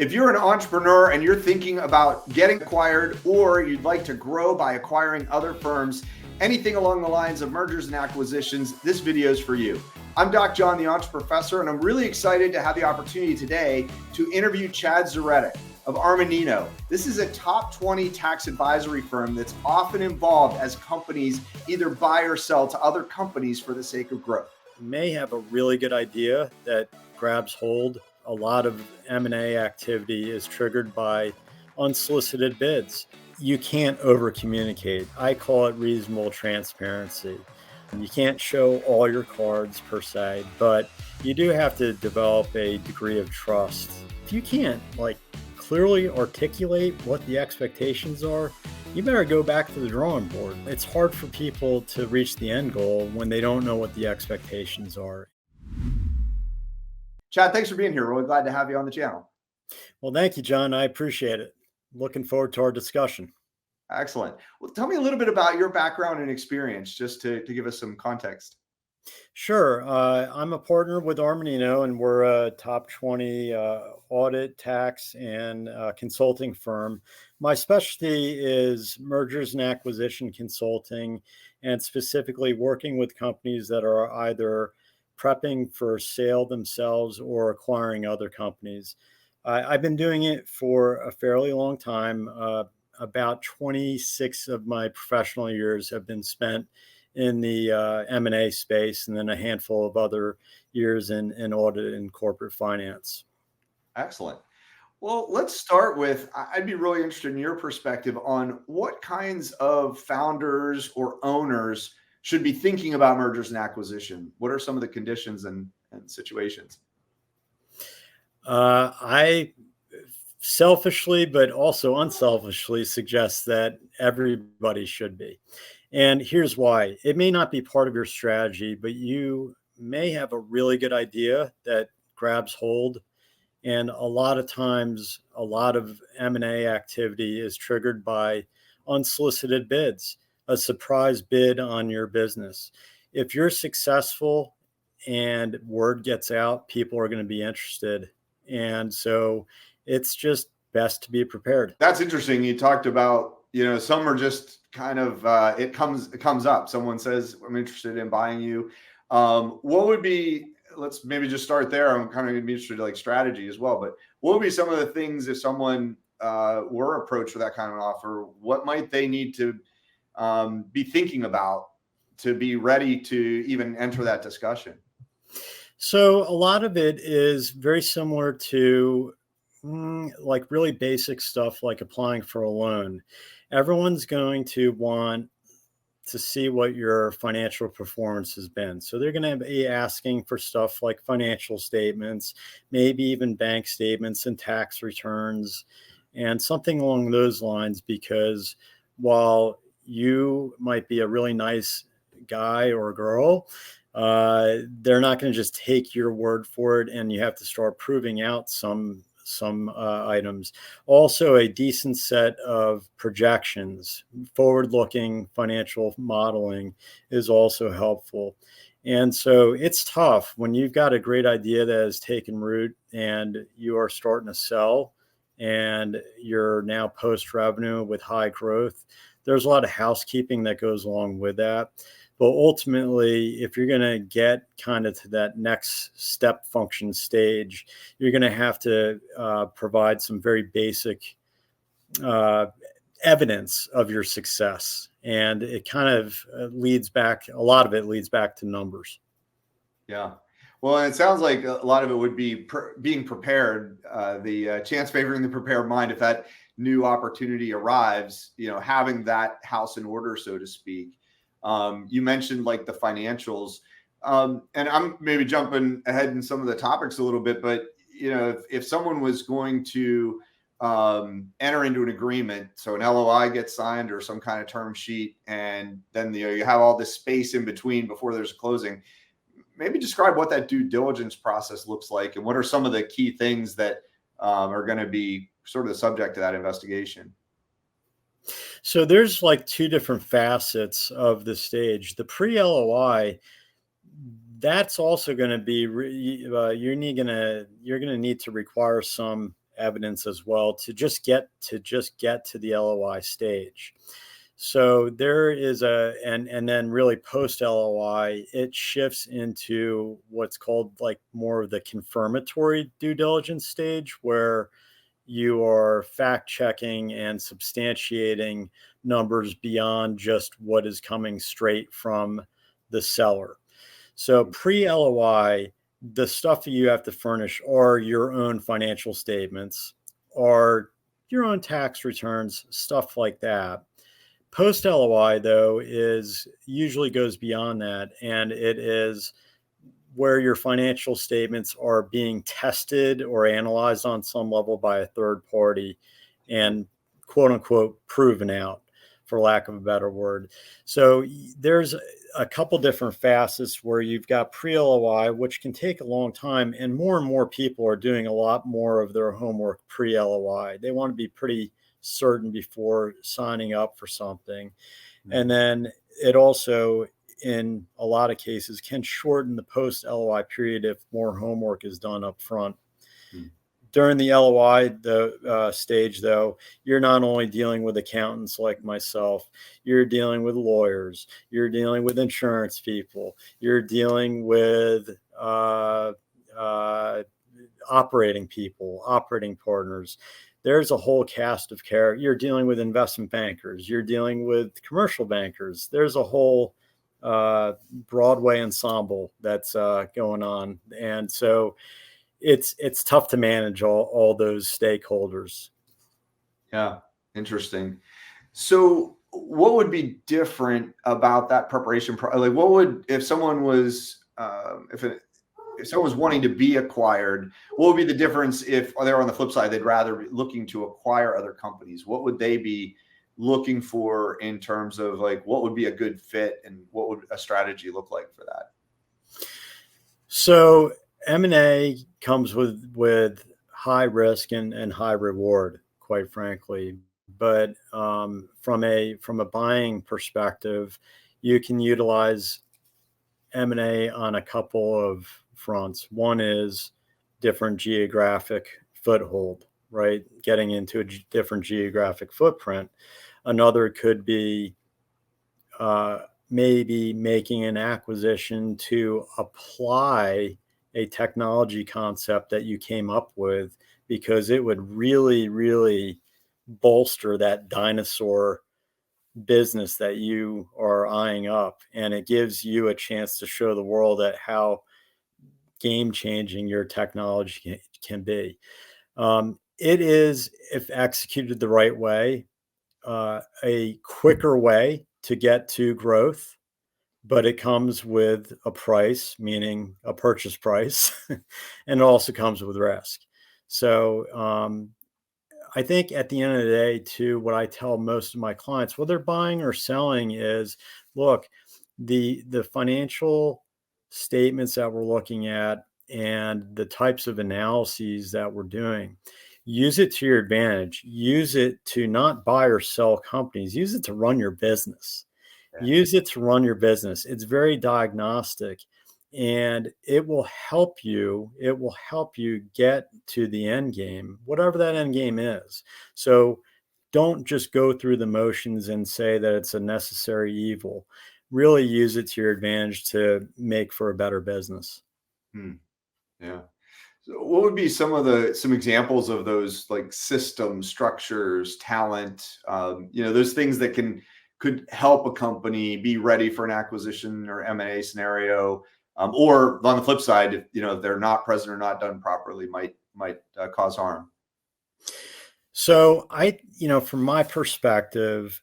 If you're an entrepreneur and you're thinking about getting acquired, or you'd like to grow by acquiring other firms, anything along the lines of mergers and acquisitions, this video is for you. I'm Doc John, the Entrepreneur Professor, and I'm really excited to have the opportunity today to interview Chad Zoretic of Armanino. This is a top 20 tax advisory firm that's often involved as companies either buy or sell to other companies for the sake of growth. You may have a really good idea that grabs hold. A lot of M&A activity is triggered by unsolicited bids. You can't over communicate. I call it reasonable transparency. You can't show all your cards per se, but you do have to develop a degree of trust. If you can't clearly articulate what the expectations are, you better go back to the drawing board. It's hard for people to reach the end goal when they don't know what the expectations are. Chad, thanks for being here. Really glad to have you on the channel. Well, thank you, John. I appreciate it. Looking forward to our discussion. Excellent. Well, tell me a little bit about your background and experience, just to give us some context. Sure. I'm a partner with Armanino, and we're a top 20 audit, tax, and consulting firm. My specialty is mergers and acquisition consulting, and specifically working with companies that are either prepping for sale themselves or acquiring other companies. I've been doing it for a fairly long time. About 26 of my professional years have been spent in the M&A space, and then a handful of other years in audit and corporate finance. Excellent. Well, let's start with, I'd be really interested in your perspective on what kinds of founders or owners should be thinking about mergers and acquisition. What are some of the conditions and situations? I selfishly, but also unselfishly, suggest that everybody should be. And here's why. It may not be part of your strategy, but you may have a really good idea that grabs hold. And a lot of times, a lot of M&A activity is triggered by unsolicited bids, a surprise bid on your business. If you're successful and word gets out, people are going to be interested. And so it's just best to be prepared. That's interesting. You talked about, some are just kind of, it comes up. Someone says, I'm interested in buying you. What would be, let's maybe just start there. I'm kind of going to be interested in strategy as well, but what would be some of the things if someone were approached with that kind of an offer? What might they need to be thinking about to be ready to even enter that discussion? So a lot of it is very similar to really basic stuff like applying for a loan. Everyone's going to want to see what your financial performance has been. So they're going to be asking for stuff like financial statements, maybe even bank statements and tax returns, and something along those lines, because while you might be a really nice guy or girl, they're not going to just take your word for it, and you have to start proving out some items. Also, a decent set of projections, forward-looking financial modeling is also helpful. And so it's tough when you've got a great idea that has taken root and you are starting to sell and you're now post-revenue with high growth. There's a lot of housekeeping that goes along with that. But ultimately, if you're going to get kind of to that next step function stage, you're going to have to provide some very basic evidence of your success. And it kind of a lot of it leads back to numbers. Yeah. Well, and it sounds like a lot of it would be being prepared, the chance favoring the prepared mind. If that new opportunity arrives, having that house in order, so to speak. You mentioned the financials, and I'm maybe jumping ahead in some of the topics a little bit, but if someone was going to enter into an agreement, so an LOI gets signed or some kind of term sheet, and then you have all this space in between before there's a closing, maybe describe what that due diligence process looks like, and what are some of the key things that are going to be sort of the subject of that investigation. So there's two different facets of the stage. The pre-LOI, that's also going to be you're going to need to require some evidence as well to just get to the LOI stage. So there is and then really post LOI, it shifts into what's called like more of the confirmatory due diligence stage, where you are fact checking and substantiating numbers beyond just what is coming straight from the seller. So pre LOI, the stuff that you have to furnish are your own financial statements, or your own tax returns, stuff like that. Post LOI, though, is usually goes beyond that, and it is where your financial statements are being tested or analyzed on some level by a third party and quote unquote proven out, for lack of a better word. So there's a couple different facets where you've got pre-LOI, which can take a long time, and more people are doing a lot more of their homework pre-LOI. They want to be pretty certain before signing up for something. And then it also, in a lot of cases, can shorten the post LOI period if more homework is done up front. During the LOI stage, though, you're not only dealing with accountants like myself, you're dealing with lawyers, you're dealing with insurance people, you're dealing with operating people, operating partners. There's a whole cast of care. You're dealing with investment bankers. You're dealing with commercial bankers. There's a whole Broadway ensemble that's going on. And so it's tough to manage all those stakeholders. Yeah, interesting. So what would be different about that preparation? Like what would, if someone was, if someone was wanting to be acquired, what would be the difference if they're on the flip side, they'd rather be looking to acquire other companies? What would they be looking for in terms of like, what would be a good fit and what would a strategy look like for that? So M&A comes with high risk and high reward, quite frankly. But from a buying perspective, you can utilize M&A on a couple of fronts. One is different geographic foothold, right? Getting into a different geographic footprint. Another could be maybe making an acquisition to apply a technology concept that you came up with, because it would really, really bolster that dinosaur business that you are eyeing up. And it gives you a chance to show the world that how game changing your technology can be. It is, if executed the right way, a quicker way to get to growth, but it comes with a price, meaning a purchase price, and it also comes with risk. So I think at the end of the day, too, what I tell most of my clients, whether they're buying or selling, is look, the financial statements that we're looking at and the types of analyses that we're doing, use it to your advantage. Use it to not buy or sell companies. Use it to run your business. Use it to run your business. It's very diagnostic, and it will help you. It will help you get to the end game, whatever that end game is. So don't just go through the motions and say that it's a necessary evil. Really use it to your advantage to make for a better business. Yeah. So what would be some examples of those like system structures, talent, those things that could help a company be ready for an acquisition or M&A scenario, or on the flip side, if they're not present or not done properly, might cause harm? So from my perspective,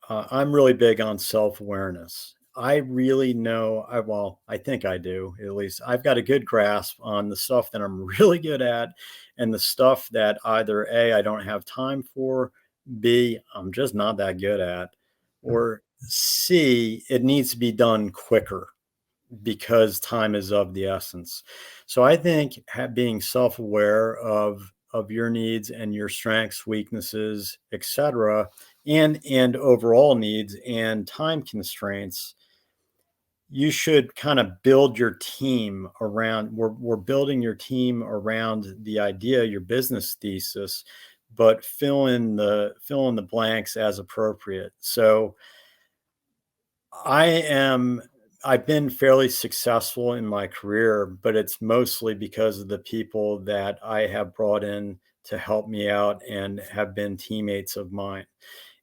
I'm really big on self-awareness. I really know, I think I do, at least. I've got a good grasp on the stuff that I'm really good at, and the stuff that either A, I don't have time for, B, I'm just not that good at, or C, it needs to be done quicker because time is of the essence. So I think being self-aware of your needs and your strengths, weaknesses, etc., and overall needs and time constraints, you should kind of build your team around, we're building your team around the idea, your business thesis, but fill in the blanks as appropriate. So I am I've been fairly successful in my career, but it's mostly because of the people that I have brought in to help me out and have been teammates of mine.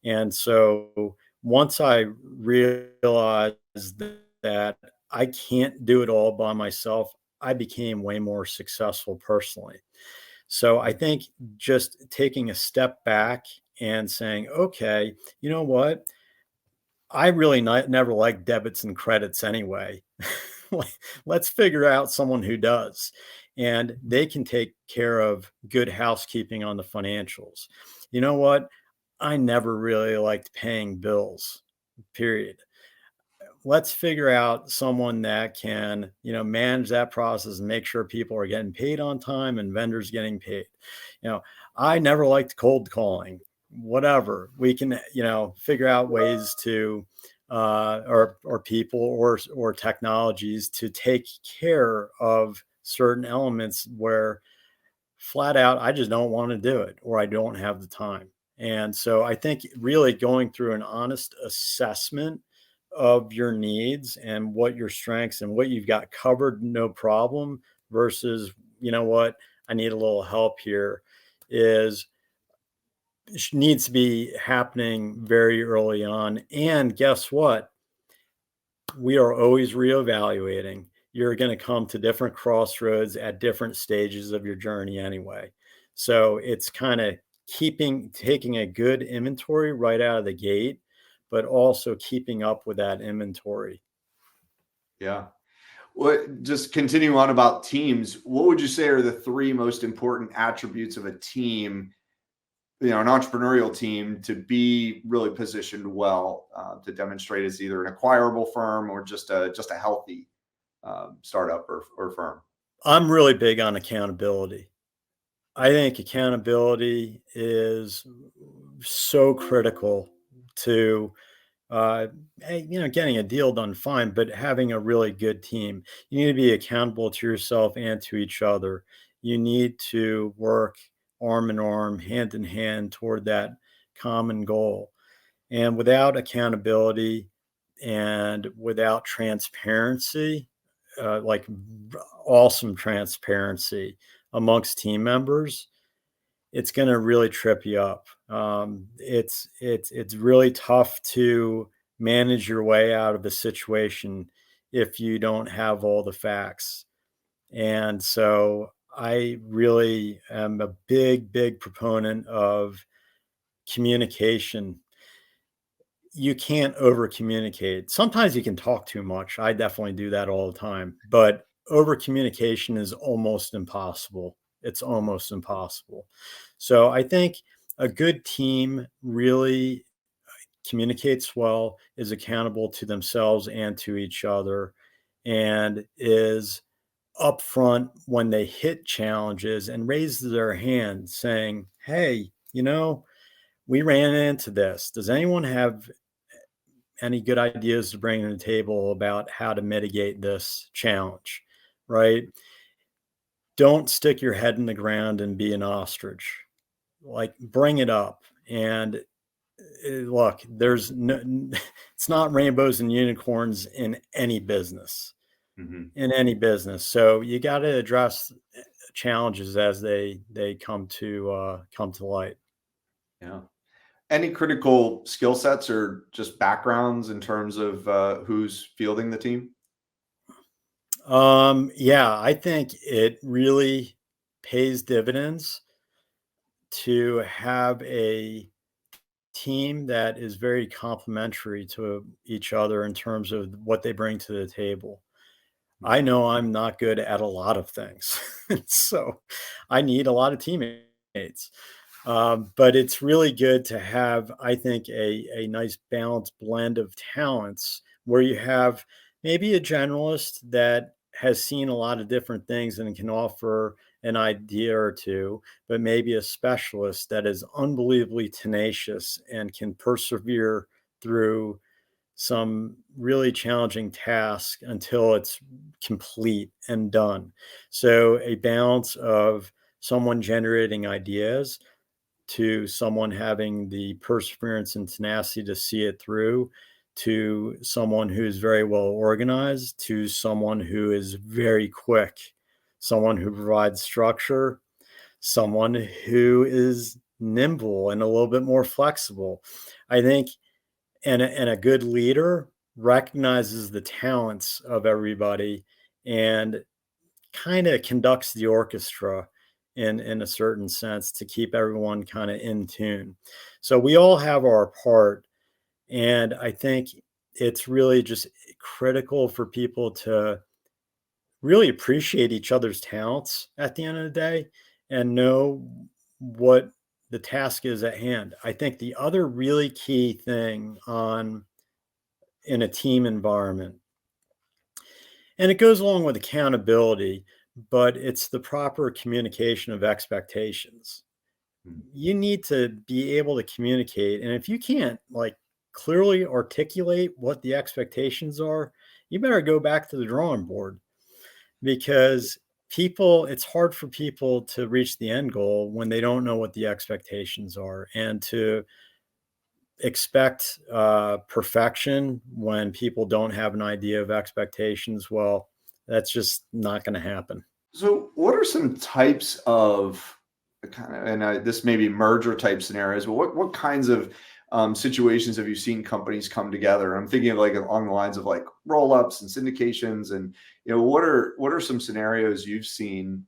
And so once I realized that I can't do it all by myself, I became way more successful personally. So I think just taking a step back and saying, okay, you know what? I really never liked debits and credits anyway. Like, let's figure out someone who does, and they can take care of good housekeeping on the financials. You know what? I never really liked paying bills, period. Let's figure out someone that can, manage that process and make sure people are getting paid on time and vendors getting paid. You know, I never liked cold calling. Whatever, we can, figure out ways to, or people or technologies to take care of certain elements where flat out I just don't want to do it or I don't have the time. And so I think really going through an honest assessment of your needs and what your strengths and what you've got covered, no problem, versus, what, I need a little help here, is needs to be happening very early on. And guess what? We are always reevaluating. You're going to come to different crossroads at different stages of your journey anyway. So it's kind of taking a good inventory right out of the gate, but also keeping up with that inventory. Yeah. What, just continue on about teams. What would you say are the three most important attributes of a team, an entrepreneurial team, to be really positioned well, to demonstrate as either an acquirable firm or just a healthy startup or firm? I'm really big on accountability. I think accountability is so critical to, uh, getting a deal done, fine, but having a really good team. You need to be accountable to yourself and to each other. You need to work arm in arm, hand in hand toward that common goal. And without accountability and without transparency, like awesome transparency amongst team members, it's going to really trip you up. It's really tough to manage your way out of a situation if you don't have all the facts. And so I really am a big proponent of communication. You can't over communicate. Sometimes you can talk too much. I definitely do that all the time, but over communication is almost impossible. It's almost impossible. So I think a good team really communicates well, is accountable to themselves and to each other, and is upfront when they hit challenges and raises their hand saying, hey, we ran into this. Does anyone have any good ideas to bring to the table about how to mitigate this challenge? Right? Don't stick your head in the ground and be an ostrich. Like, bring it up. And look, there's no, it's not rainbows and unicorns in any business. Mm-hmm. In any business. So you got to address challenges as they come to light. Yeah. Any critical skill sets or just backgrounds in terms of who's fielding the team? Yeah, I think it really pays dividends to have a team that is very complementary to each other in terms of what they bring to the table. I know I'm not good at a lot of things, so I need a lot of teammates. But it's really good to have, I think, a nice balanced blend of talents where you have maybe a generalist that has seen a lot of different things and can offer an idea or two, but maybe a specialist that is unbelievably tenacious and can persevere through some really challenging task until it's complete and done. So a balance of someone generating ideas to someone having the perseverance and tenacity to see it through, to someone who's very well organized, to someone who is very quick, someone who provides structure, someone who is nimble and a little bit more flexible. I think, and a good leader recognizes the talents of everybody and kind of conducts the orchestra in a certain sense to keep everyone kind of in tune. So we all have our part, and I think it's really just critical for people to really appreciate each other's talents at the end of the day and know what the task is at hand. I think the other really key thing on in a team environment, and it goes along with accountability, but it's the proper communication of expectations. Mm. You need to be able to communicate. And if you can't like clearly articulate what the expectations are, you better go back to the drawing board, because it's hard for people to reach the end goal when they don't know what the expectations are, and to expect perfection when people don't have an idea of expectations. Well, that's just not going to happen. So, what are some types of kind of, and this may be merger type scenarios, but what kinds of situations have you seen companies come together? I'm thinking of like along the lines of like roll ups and syndications, and what are some scenarios you've seen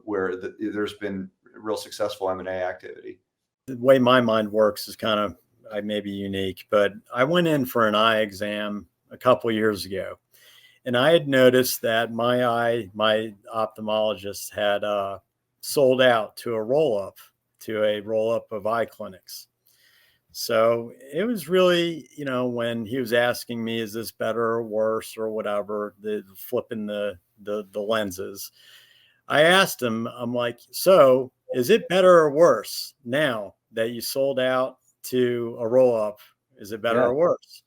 where there's been real successful M&A activity? The way my mind works is kind of, I may be unique, but I went in for an eye exam a couple years ago, and I had noticed that my ophthalmologist had sold out to a roll up of eye clinics. So it was really, when he was asking me, is this better or worse or whatever, the flipping the lenses, I asked him, I'm like, so is it better or worse now that you sold out to a roll up? Is it better Yeah. or worse?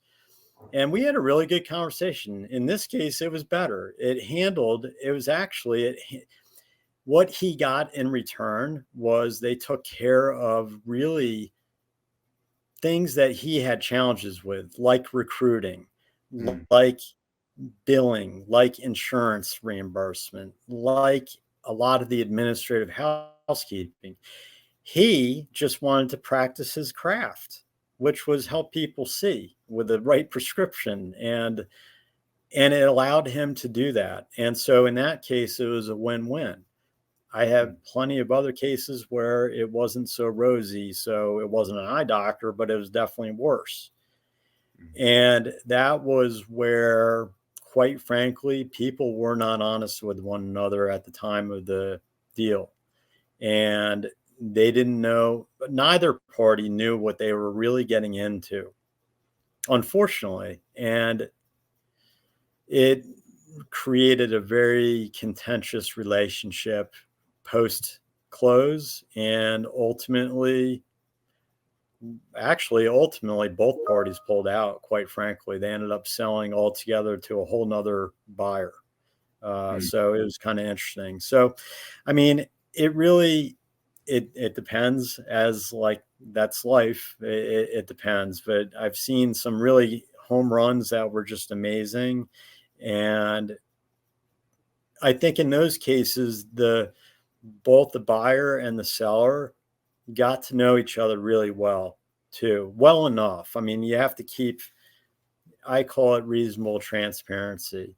And we had a really good conversation. In this case, it was better. It was actually, what he got in return was they took care of really things that he had challenges with, like recruiting, Mm. like billing, like insurance reimbursement, like a lot of the administrative housekeeping. He just wanted to practice his craft, which was help people see with the right prescription, and it allowed him to do that. And so in that case, it was a win-win. I Mm. have plenty of other cases where it wasn't so rosy. So it wasn't an eye doctor, but it was definitely worse. Mm. And that was where, quite frankly, people were not honest with one another at the time of the deal. And they didn't know, but neither party knew what they were really getting into, unfortunately. And it created a very contentious relationship post close. And ultimately both parties pulled out. Quite frankly, they ended up selling altogether to a whole nother buyer. Mm. So it was kind of interesting. So I mean, it really, it depends, as like that's life. It depends, but I've seen some really home runs that were just amazing. And I think in those cases, both the buyer and the seller got to know each other really well too, well enough. I mean, you have to keep, I call it reasonable transparency.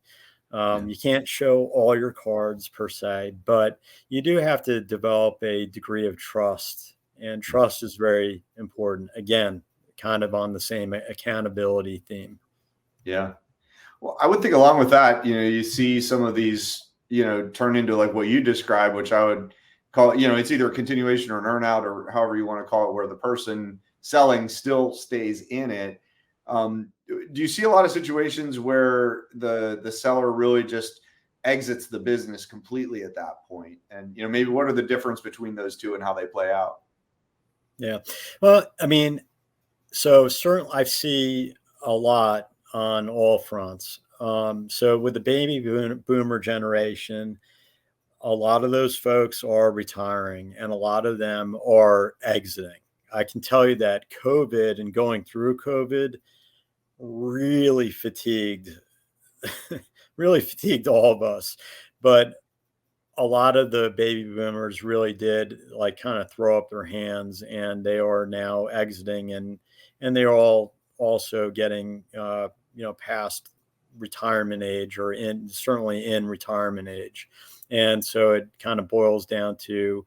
Yeah. You can't show all your cards per se, but you do have to develop a degree of trust, and Mm. trust is very important. Again, kind of on the same accountability theme. Yeah. Well, I would think along with that, you see some of these, turn into like what you described, which I would call, it's either a continuation or an earnout or however you want to call it, where the person selling still stays in it. Do you see a lot of situations where the seller really just exits the business completely at that point? And, maybe what are the difference between those two and how they play out? Yeah. Well, I mean, so certainly I see a lot on all fronts. So with the baby boomer generation, a lot of those folks are retiring and a lot of them are exiting. I can tell you that COVID and going through COVID really fatigued, really fatigued all of us. But a lot of the baby boomers really did like kind of throw up their hands, and they are now exiting, and they're all also getting past retirement age, or in certainly in retirement age. And so it kind of boils down to,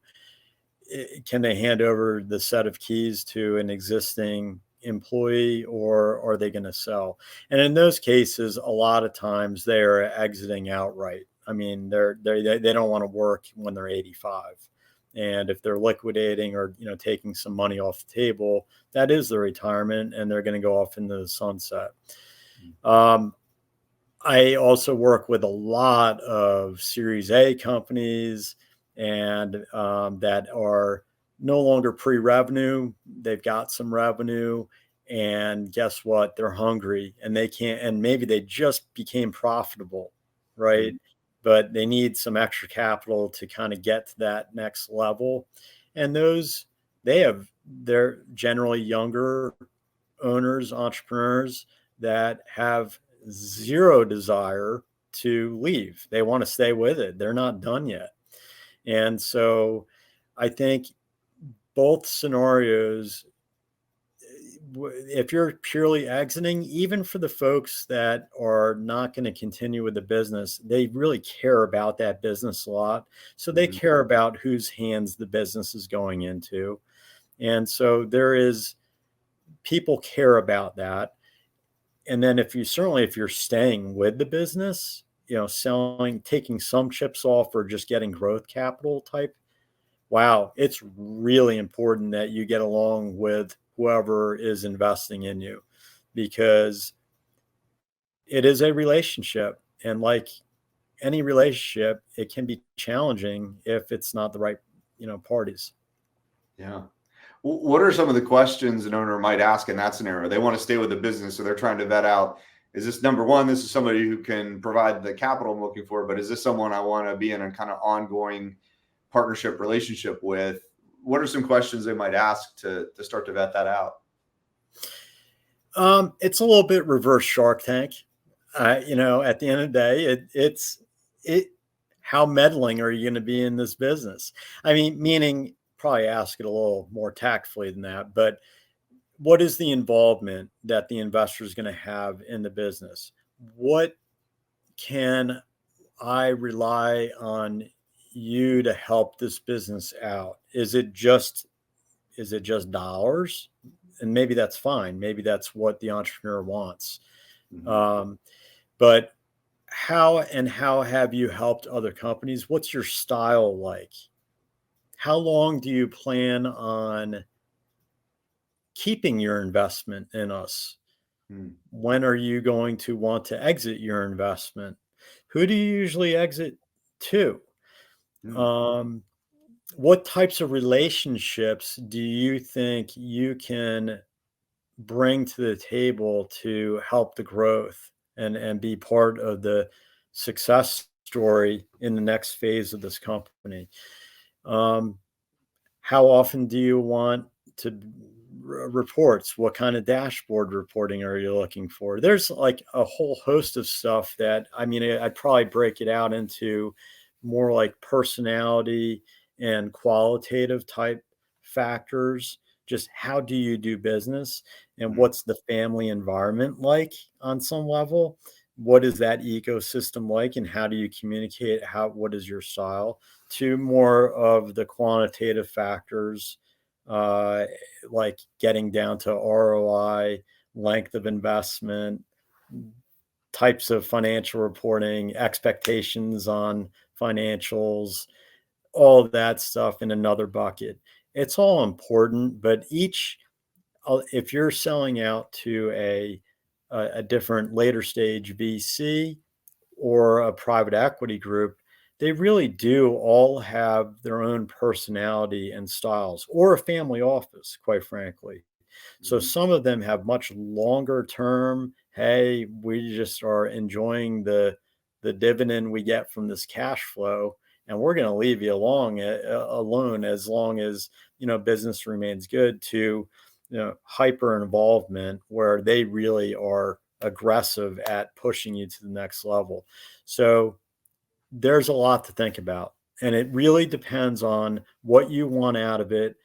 can they hand over the set of keys to an existing employee, or are they going to sell? And in those cases, a lot of times they are exiting outright. I mean, they don't want to work when they're 85. And if they're liquidating or taking some money off the table, that is their retirement, and they're going to go off into the sunset. I also work with a lot of Series A companies, and that are no longer pre-revenue. They've got some revenue, and guess what? They're hungry, and they can't. And maybe they just became profitable, right? Mhm. But they need some extra capital to kind of get to that next level. And they're generally younger owners, entrepreneurs that have zero desire to leave. They want to stay with it. They're not done yet. And so I think both scenarios, if you're purely exiting, even for the folks that are not going to continue with the business, they really care about that business a lot. So they Mhm. care about whose hands the business is going into. And so people care about that. And then if you're staying with the business, selling, taking some chips off, or just getting growth capital type, wow, it's really important that you get along with whoever is investing in you, because it is a relationship. And like any relationship, it can be challenging if it's not the right, parties. Yeah. What are some of the questions an owner might ask in that scenario? They want to stay with the business, so they're trying to vet out, is this, number one, this is somebody who can provide the capital I'm looking for, but is this someone I want to be in a kind of ongoing partnership relationship with? What are some questions they might ask to start to vet that out? It's a little bit reverse Shark Tank. At the end of the day, it. How meddling are you going to be in this business? I mean, meaning probably ask it a little more tactfully than that, but what is the involvement that the investor is going to have in the business? What can I rely on you to help this business out? Is it just dollars? And maybe that's fine. Maybe that's what the entrepreneur wants. Mhm. Um, but how have you helped other companies? What's your style like? How long do you plan on keeping your investment in us? Mm. When are you going to want to exit your investment? Who do you usually exit to? Mm. Um, what types of relationships do you think you can bring to the table to help the growth, and be part of the success story in the next phase of this company? Um, how often do you want to reports? What kind of dashboard reporting are you looking for? There's like a whole host of stuff that, I mean, I'd probably break it out into more like personality and qualitative type factors. Just how do you do business, and Mm. what's the family environment like on some level? What is that ecosystem like, and how do you communicate? What is your style? To more of the quantitative factors, uh, like getting down to ROI, length of investment, types of financial reporting, expectations on financials, all of that stuff in another bucket. It's all important, but if you're selling out to a different later stage VC or a private equity group, they really do all have their own personality and styles, or a family office, quite frankly. So Mhm. some of them have much longer term, hey, we just are enjoying the dividend we get from this cash flow, and we're going to leave you alone as long as business remains good, to hyper involvement where they really are aggressive at pushing you to the next level. So there's a lot to think about, and it really depends on what you want out of it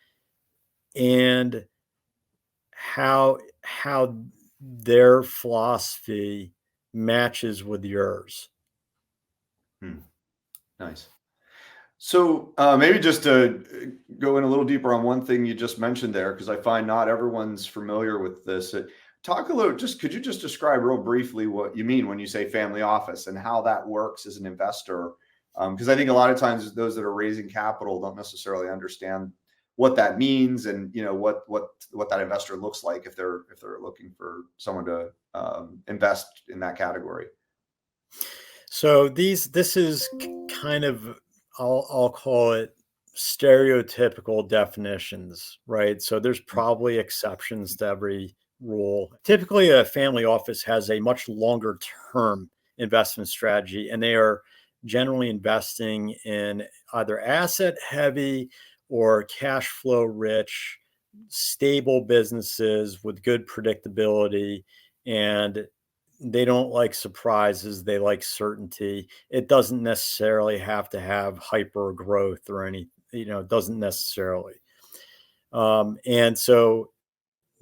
and how their philosophy matches with yours. Hmm, nice. So maybe just to go in a little deeper on one thing you just mentioned there, because I find not everyone's familiar with this. Talk a little, just could you just describe real briefly what you mean when you say family office and how that works as an investor? Because I think a lot of times those that are raising capital don't necessarily understand what that means, and what that investor looks like if they're looking for someone to invest in that category. So this is kind of, I'll call it stereotypical definitions, right? So there's probably exceptions to every rule. Typically, a family office has a much longer term investment strategy, and they are generally investing in either asset heavy or cash flow rich, stable businesses with good predictability, and they don't like surprises. They like certainty. It doesn't necessarily have to have hyper growth or any, it doesn't necessarily. And so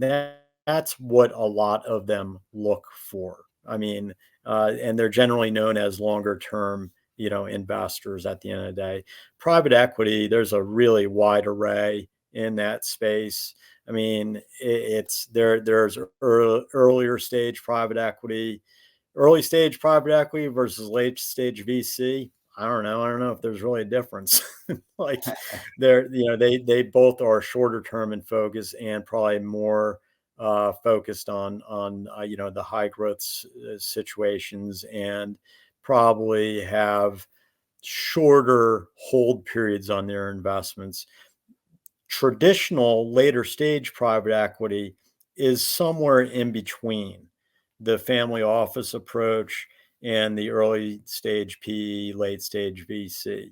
that's what a lot of them look for. I mean, and they're generally known as longer term, investors at the end of the day. Private equity, there's a really wide array in that space. I mean, it's there. There's earlier stage private equity, early stage private equity versus late stage VC. I don't know. I don't know if there's really a difference. Like, they both are shorter term in focus and probably more focused on the high growth situations, and probably have shorter hold periods on their investments. Traditional later stage private equity is somewhere in between the family office approach and the early stage PE, late stage VC.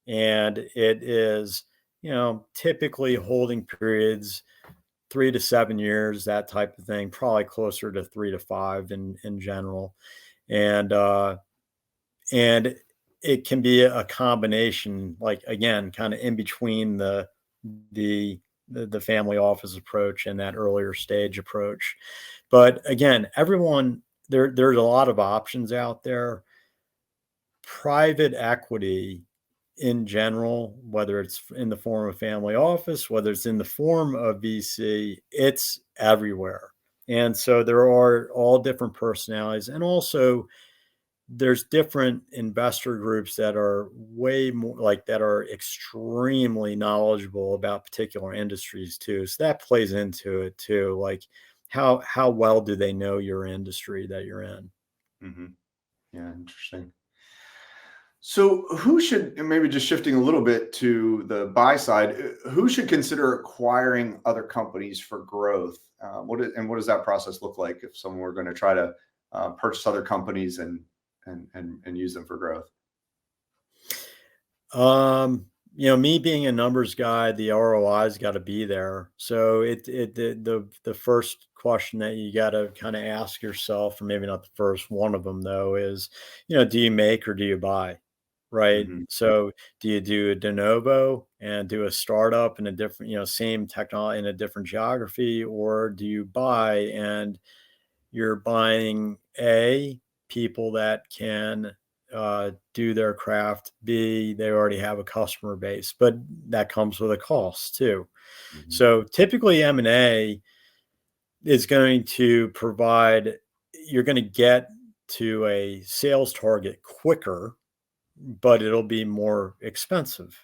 And it is, typically holding periods 3 to 7 years, that type of thing, probably closer to 3 to 5 in general. And it can be a combination, like, again, kind of in between the the family office approach and that earlier stage approach. But again, there's a lot of options out there. Private equity in general, whether it's in the form of family office, whether it's in the form of VC, it's everywhere. And so there are all different personalities, and also there's different investor groups that are way more, like, that are extremely knowledgeable about particular industries too. So that plays into it too. Like, how well do they know your industry that you're in? Hmm. Yeah, interesting. So, who should, and maybe just shifting a little bit to the buy side, who should consider acquiring other companies for growth? What does that process look like if someone were going to try to purchase other companies and use them for growth? Me being a numbers guy, the ROI's got to be there. So the first question that you got to kind of ask yourself, or maybe not the first one of them though, is, do you make or do you buy? Right. Hmm. So do you do a de novo and do a startup in a different, same technology in a different geography, or do you buy and you're buying people that can do their craft, B, they already have a customer base, but that comes with a cost too. Hmm. So typically M&A is going to provide, you're going to get to a sales target quicker, but it'll be more expensive.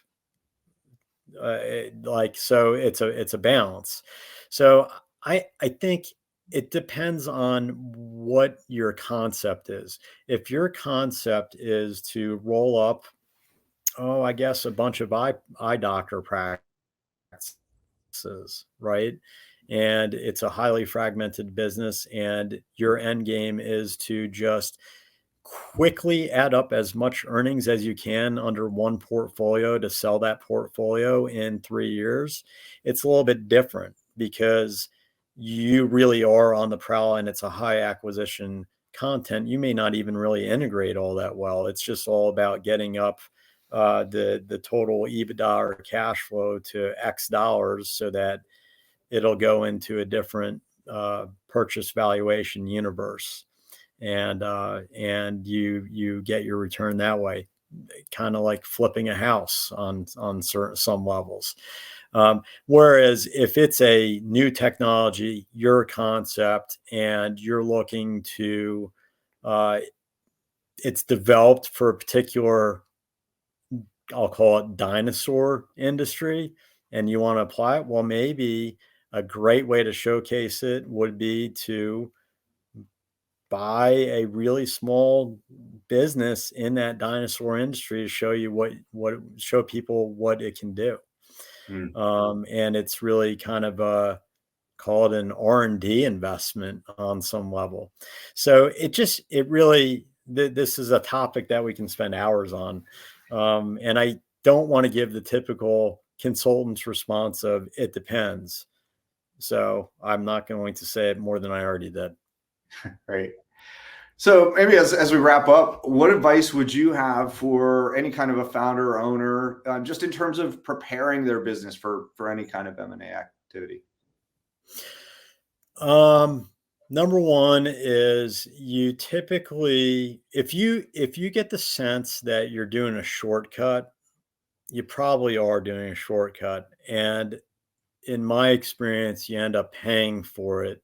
So it's a balance. So I think it depends on what your concept is. If your concept is to roll up, I guess, a bunch of eye doctor practices, right? and it's a highly fragmented business, and your end game is to just quickly add up as much earnings as you can under one portfolio to sell that portfolio in 3 years, it's a little bit different because you really are on the prowl and it's a high acquisition content. You may not even really integrate all that well. It's just all about getting up the total EBITDA or cash flow to X dollars so that it'll go into a different purchase valuation universe, and you get your return that way, kind of like flipping a house on some levels. Whereas if it's a new technology, your concept, and you're looking to, it's developed for a particular, I'll call it dinosaur industry, and you want to apply it, well, maybe a great way to showcase it would be to buy a really small business in that dinosaur industry to show you show people what it can do. And it's really kind of call it an R&D investment on some level. So it really, this is a topic that we can spend hours on. And I don't want to give the typical consultant's response of it depends. So I'm not going to say it more than I already did. Right. So maybe as we wrap up, what advice would you have for any kind of a founder or owner, just in terms of preparing their business for any kind of M&A activity? Number one is you typically, if you get the sense that you're doing a shortcut, you probably are doing a shortcut. And in my experience, you end up paying for it.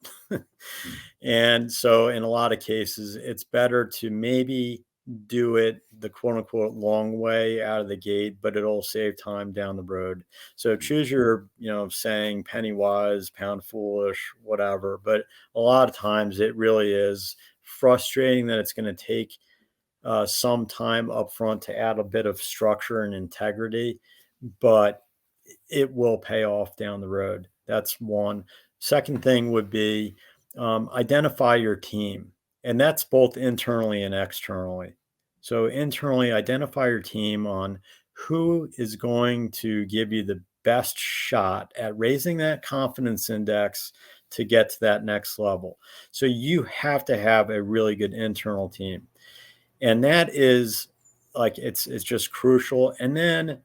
And so in a lot of cases, it's better to maybe do it the quote unquote long way out of the gate, but it'll save time down the road. So choose your, saying penny wise, pound foolish, whatever. But a lot of times it really is frustrating that it's going to take some time up front to add a bit of structure and integrity, but it will pay off down the road. That's one. Second thing would be identify your team, and that's both internally and externally. So internally, identify your team on who is going to give you the best shot at raising that confidence index to get to that next level. So you have to have a really good internal team, and that is it's just crucial. And then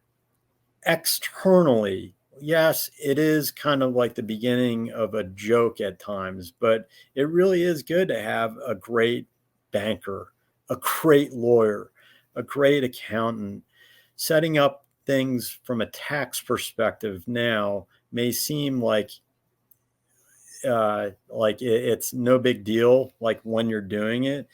externally, yes, it is kind of like the beginning of a joke at times, but it really is good to have a great banker, a great lawyer, a great accountant. Setting up things from a tax perspective now may seem like it's no big deal, like when you're doing it.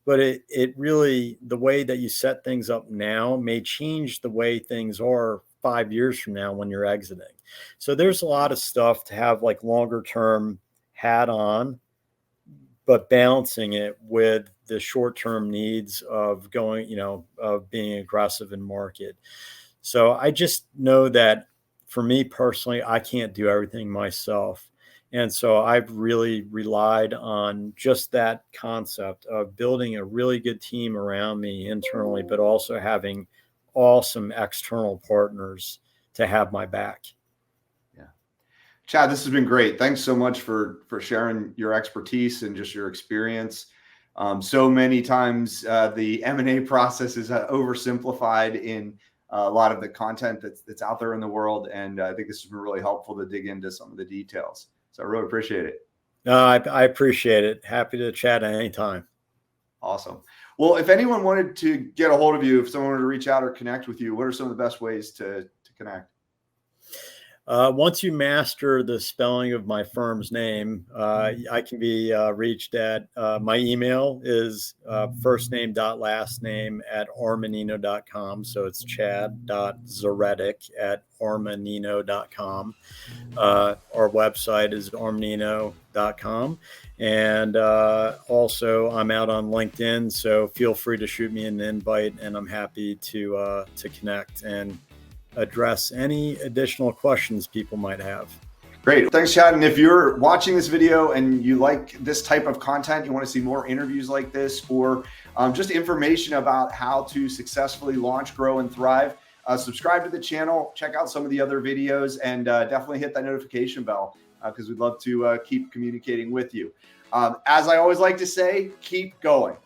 But it really, the way that you set things up now may change the way things are 5 years from now when you're exiting. So there's a lot of stuff to have like longer term hat on, but balancing it with the short term needs of going, of being aggressive in market. So I just know that for me personally, I can't do everything myself. And so I've really relied on just that concept of building a really good team around me internally, but also having awesome external partners to have my back. Yeah. Chad, this has been great. Thanks so much for sharing your expertise and just your experience. So many times the M&A process is oversimplified in a lot of the content that's out there in the world. And I think this has been really helpful to dig into some of the details. So I really appreciate it. I appreciate it. Happy to chat at any time. Awesome. Well, if anyone wanted to get a hold of you, if someone wanted to reach out or connect with you, what are some of the best ways to connect? Once you master the spelling of my firm's name, I can be reached at my email is first name dot last name at armanino.com. So it's chad.zoretic at armanino.com. Our website is armanino.com. And also I'm out on LinkedIn, so feel free to shoot me an invite, and I'm happy to connect and address any additional questions people might have. Great. Thanks, Chad. And if you're watching this video and you like this type of content, you want to see more interviews like this, or just information about how to successfully launch, grow, and thrive, subscribe to the channel, check out some of the other videos, and definitely hit that notification bell because we'd love to keep communicating with you. As I always like to say, keep going.